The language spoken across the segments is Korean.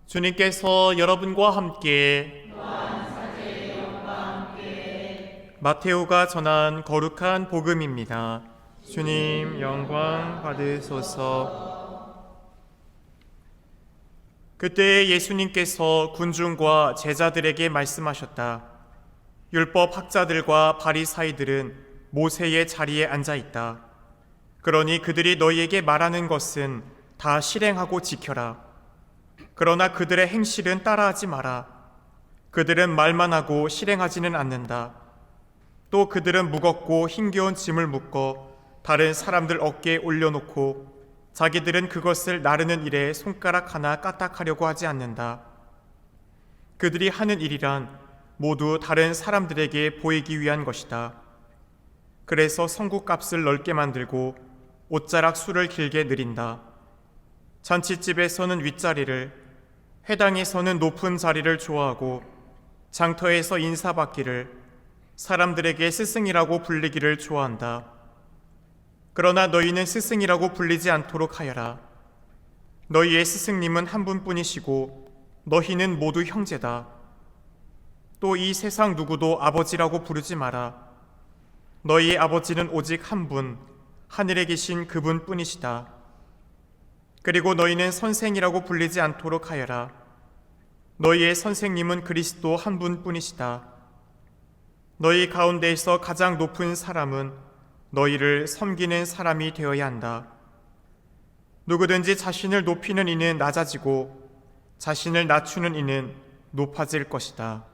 주님께서 여러분과 함께 마테오가 전한 거룩한 복음입니다. 주님 영광 받으소서. 그때 예수님께서 군중과 제자들에게 말씀하셨다. 율법 학자들과 바리사이들은 모세의 자리에 앉아 있다. 그러니 그들이 너희에게 말하는 것은 다 실행하고 지켜라. 그러나 그들의 행실은 따라하지 마라. 그들은 말만 하고 실행하지는 않는다. 또 그들은 무겁고 힘겨운 짐을 묶어 다른 사람들 어깨에 올려놓고 자기들은 그것을 나르는 일에 손가락 하나 까딱하려고 하지 않는다. 그들이 하는 일이란 모두 다른 사람들에게 보이기 위한 것이다. 그래서 성구값을 넓게 만들고 옷자락 수를 길게 늘인다. 잔치집에서는 윗자리를, 회당에서는 높은 자리를 좋아하고 장터에서 인사받기를, 사람들에게 스승이라고 불리기를 좋아한다. 그러나 너희는 스승이라고 불리지 않도록 하여라. 너희의 스승님은 한 분뿐이시고 너희는 모두 형제다. 또 이 세상 누구도 아버지라고 부르지 마라. 너희의 아버지는 오직 한 분, 하늘에 계신 그분뿐이시다. 그리고 너희는 선생이라고 불리지 않도록 하여라. 너희의 선생님은 그리스도 한 분뿐이시다. 너희 가운데에서 가장 높은 사람은 너희를 섬기는 사람이 되어야 한다. 누구든지 자신을 높이는 이는 낮아지고 자신을 낮추는 이는 높아질 것이다.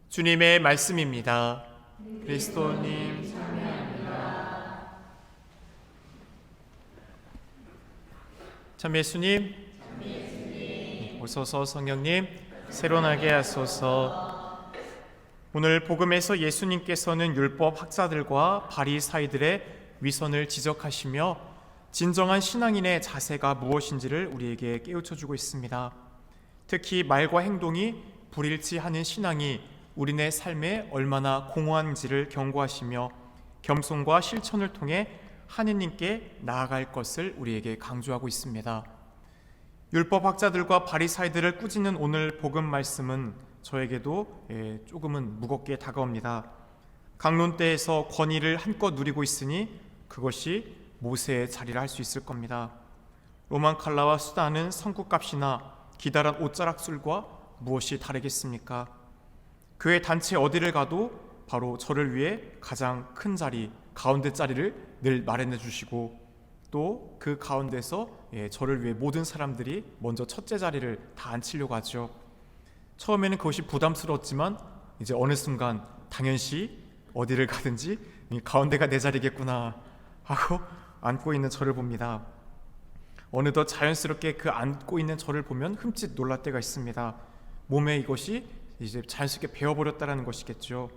주님의 말씀입니다. 그리스도님 참여합니다. 참 예수님, 오소서. 성령님 새로나게 하소서. 오늘 복음에서 예수님께서는 율법 학자들과 바리사이들의 위선을 지적하시며 진정한 신앙인의 자세가 무엇인지를 우리에게 깨우쳐주고 있습니다. 특히 말과 행동이 불일치하는 신앙이 우리네 삶에 얼마나 공허한지를 경고하시며 겸손과 실천을 통해 하느님께 나아갈 것을 우리에게 강조하고 있습니다. 율법학자들과 바리사이들을 꾸짖는 오늘 복음 말씀은 저에게도 조금은 무겁게 다가옵니다. 강론대에서 권위를 한껏 누리고 있으니 그것이 모세의 자리를 할 수 있을 겁니다. 로만 칼라와 수다는 성구값이나 기다란 옷자락술과 무엇이 다르겠습니까? 교회 단체 어디를 가도 바로 저를 위해 가장 큰 자리, 가운데 자리를 늘 마련해 주시고 또 그 가운데서 저를 위해 모든 사람들이 먼저 첫째 자리를 다 앉히려고 하죠. 처음에는 그것이 부담스러웠지만 이제 어느 순간 당연시 어디를 가든지 가운데가 내 자리겠구나 하고 앉고 있는 저를 봅니다. 어느덧 자연스럽게 그 앉고 있는 저를 보면 흠칫 놀랄 때가 있습니다. 몸에 이것이 이제 자연스럽게 배워버렸다는 것이겠죠.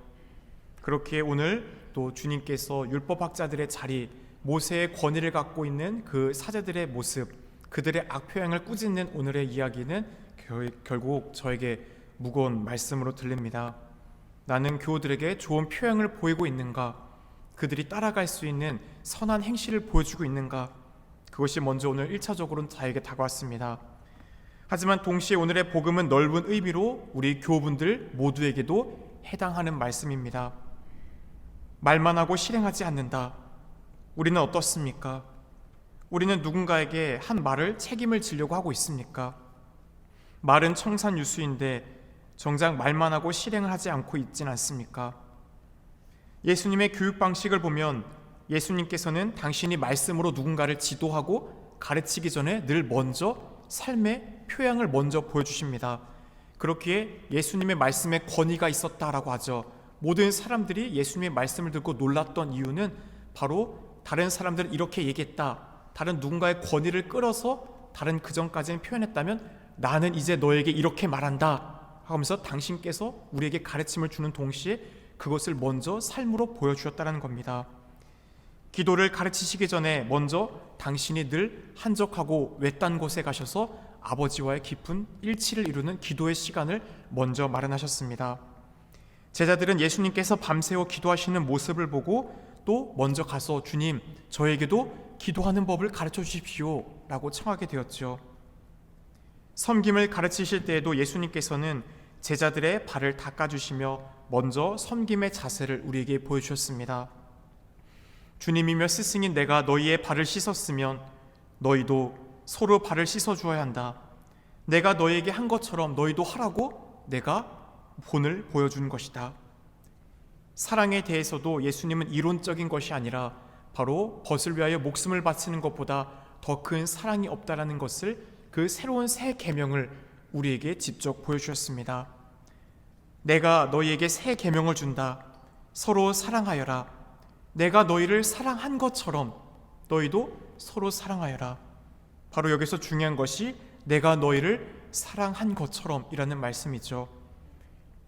그렇게 오늘 또 주님께서 율법학자들의 자리, 모세의 권위를 갖고 있는 그 사제들의 모습, 그들의 악표행을 꾸짖는 오늘의 이야기는 결국 저에게 무거운 말씀으로 들립니다. 나는 교우들에게 좋은 표행을 보이고 있는가? 그들이 따라갈 수 있는 선한 행실을 보여주고 있는가? 그것이 먼저 오늘 1차적으로는 저에게 다가왔습니다. 하지만 동시에 오늘의 복음은 넓은 의미로 우리 교우분들 모두에게도 해당하는 말씀입니다. 말만 하고 실행하지 않는다. 우리는 어떻습니까? 우리는 누군가에게 한 말을 책임을 지려고 하고 있습니까? 말은 청산유수인데 정작 말만 하고 실행을 하지 않고 있진 않습니까? 예수님의 교육 방식을 보면 예수님께서는 당신이 말씀으로 누군가를 지도하고 가르치기 전에 늘 먼저 삶의 표양을 먼저 보여주십니다. 그렇기에 예수님의 말씀에 권위가 있었다라고 하죠. 모든 사람들이 예수님의 말씀을 듣고 놀랐던 이유는 바로 다른 사람들은 이렇게 얘기했다, 다른 누군가의 권위를 끌어서 다른 그전까지는 표현했다면 나는 이제 너에게 이렇게 말한다 하면서 당신께서 우리에게 가르침을 주는 동시에 그것을 먼저 삶으로 보여주셨다는 겁니다. 기도를 가르치시기 전에 먼저 당신이 늘 한적하고 외딴 곳에 가셔서 아버지와의 깊은 일치를 이루는 기도의 시간을 먼저 마련하셨습니다. 제자들은 예수님께서 밤새워 기도하시는 모습을 보고 또 먼저 가서 주님, 저에게도 기도하는 법을 가르쳐 주십시오 라고 청하게 되었죠. 섬김을 가르치실 때에도 예수님께서는 제자들의 발을 닦아주시며 먼저 섬김의 자세를 우리에게 보여주셨습니다. 주님이며 스승인 내가 너희의 발을 씻었으면 너희도 서로 발을 씻어주어야 한다. 내가 너희에게 한 것처럼 너희도 하라고 내가 본을 보여준 것이다. 사랑에 대해서도 예수님은 이론적인 것이 아니라 바로 벗을 위하여 목숨을 바치는 것보다 더 큰 사랑이 없다라는 것을 그 새로운 새 계명을 우리에게 직접 보여주셨습니다. 내가 너희에게 새 계명을 준다. 서로 사랑하여라. 내가 너희를 사랑한 것처럼 너희도 서로 사랑하여라. 바로 여기서 중요한 것이 내가 너희를 사랑한 것처럼 이라는 말씀이죠.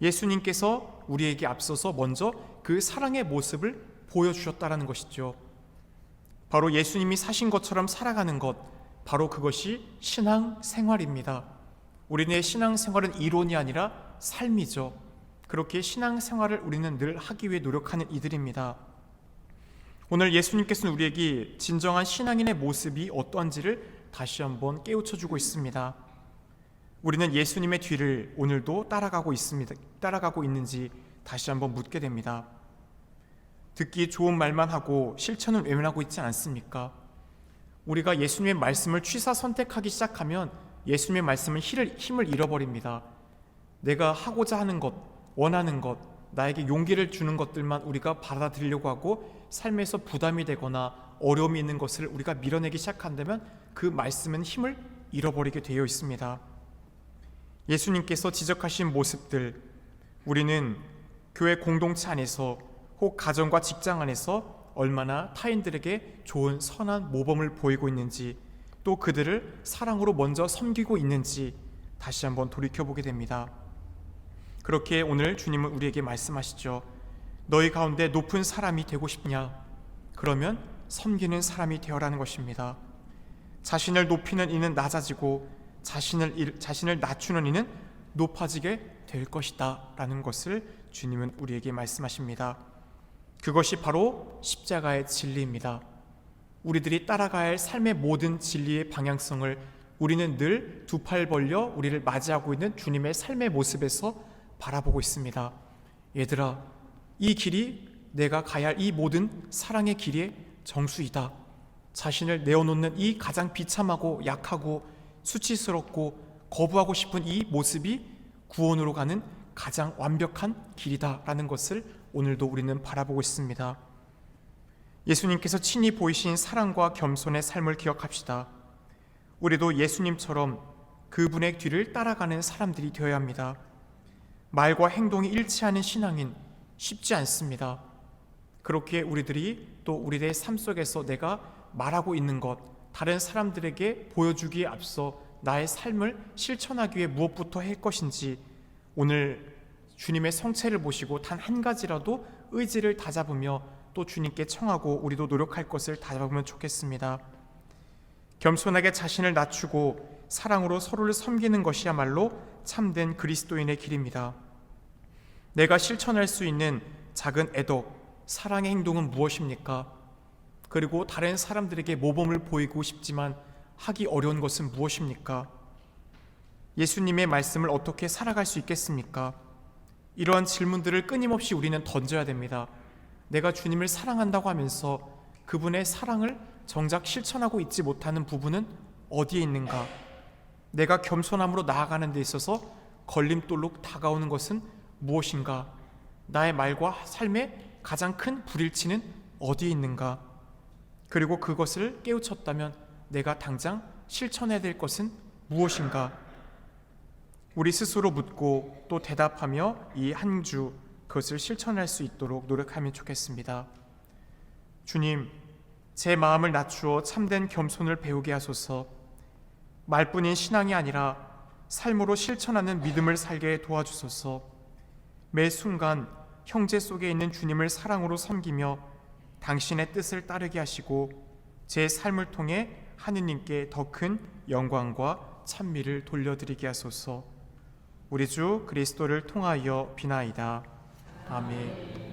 예수님께서 우리에게 앞서서 먼저 그 사랑의 모습을 보여주셨다라는 것이죠. 바로 예수님이 사신 것처럼 살아가는 것, 바로 그것이 신앙생활입니다. 우리의 신앙생활은 이론이 아니라 삶이죠. 그렇게 신앙생활을 우리는 늘 하기 위해 노력하는 이들입니다. 오늘 예수님께서는 우리에게 진정한 신앙인의 모습이 어떠한지를 다시 한번 깨우쳐주고 있습니다. 우리는 예수님의 뒤를 오늘도 따라가고 있는지 다시 한번 묻게 됩니다. 듣기 좋은 말만 하고 실천은 외면하고 있지 않습니까? 우리가 예수님의 말씀을 취사 선택하기 시작하면 예수님의 말씀은 힘을 잃어버립니다. 내가 하고자 하는 것, 원하는 것, 나에게 용기를 주는 것들만 우리가 받아들이려고 하고 삶에서 부담이 되거나 어려움이 있는 것을 우리가 밀어내기 시작한다면 그 말씀은 힘을 잃어버리게 되어 있습니다. 예수님께서 지적하신 모습들, 우리는 교회 공동체 안에서 혹 가정과 직장 안에서 얼마나 타인들에게 좋은 선한 모범을 보이고 있는지, 또 그들을 사랑으로 먼저 섬기고 있는지 다시 한번 돌이켜보게 됩니다. 그렇게 오늘 주님은 우리에게 말씀하시죠. 너희 가운데 높은 사람이 되고 싶냐? 그러면 섬기는 사람이 되어라는 것입니다. 자신을 높이는 이는 낮아지고 자신을 낮추는 이는 높아지게 될 것이다 라는 것을 주님은 우리에게 말씀하십니다. 그것이 바로 십자가의 진리입니다. 우리들이 따라가야 할 삶의 모든 진리의 방향성을 우리는 늘 두 팔 벌려 우리를 맞이하고 있는 주님의 삶의 모습에서 바라보고 있습니다. 얘들아, 이 길이 내가 가야 할 이 모든 사랑의 길의 정수이다. 자신을 내어놓는 이 가장 비참하고 약하고 수치스럽고 거부하고 싶은 이 모습이 구원으로 가는 가장 완벽한 길이다라는 것을 오늘도 우리는 바라보고 있습니다. 예수님께서 친히 보이신 사랑과 겸손의 삶을 기억합시다. 우리도 예수님처럼 그분의 뒤를 따라가는 사람들이 되어야 합니다. 말과 행동이 일치하는 신앙인 쉽지 않습니다. 그렇게 우리들이 또 우리의 삶 속에서 내가 말하고 있는 것, 다른 사람들에게 보여주기에 앞서 나의 삶을 실천하기 위해 무엇부터 할 것인지 오늘 주님의 성체를 보시고 단 한 가지라도 의지를 다잡으며 또 주님께 청하고 우리도 노력할 것을 다잡으면 좋겠습니다. 겸손하게 자신을 낮추고 사랑으로 서로를 섬기는 것이야말로 참된 그리스도인의 길입니다. 내가 실천할 수 있는 작은 애덕, 사랑의 행동은 무엇입니까? 그리고 다른 사람들에게 모범을 보이고 싶지만 하기 어려운 것은 무엇입니까? 예수님의 말씀을 어떻게 살아갈 수 있겠습니까? 이러한 질문들을 끊임없이 우리는 던져야 됩니다. 내가 주님을 사랑한다고 하면서 그분의 사랑을 정작 실천하고 있지 못하는 부분은 어디에 있는가? 내가 겸손함으로 나아가는 데 있어서 걸림돌로 다가오는 것은 무엇인가? 나의 말과 삶의 가장 큰 불일치는 어디에 있는가? 그리고 그것을 깨우쳤다면 내가 당장 실천해야 될 것은 무엇인가? 우리 스스로 묻고 또 대답하며 이 한 주 그것을 실천할 수 있도록 노력하면 좋겠습니다. 주님, 제 마음을 낮추어 참된 겸손을 배우게 하소서. 말뿐인 신앙이 아니라 삶으로 실천하는 믿음을 살게 도와주소서. 매 순간 형제 속에 있는 주님을 사랑으로 섬기며 당신의 뜻을 따르게 하시고 제 삶을 통해 하느님께 더 큰 영광과 찬미를 돌려드리게 하소서. 우리 주 그리스도를 통하여 비나이다. 아멘.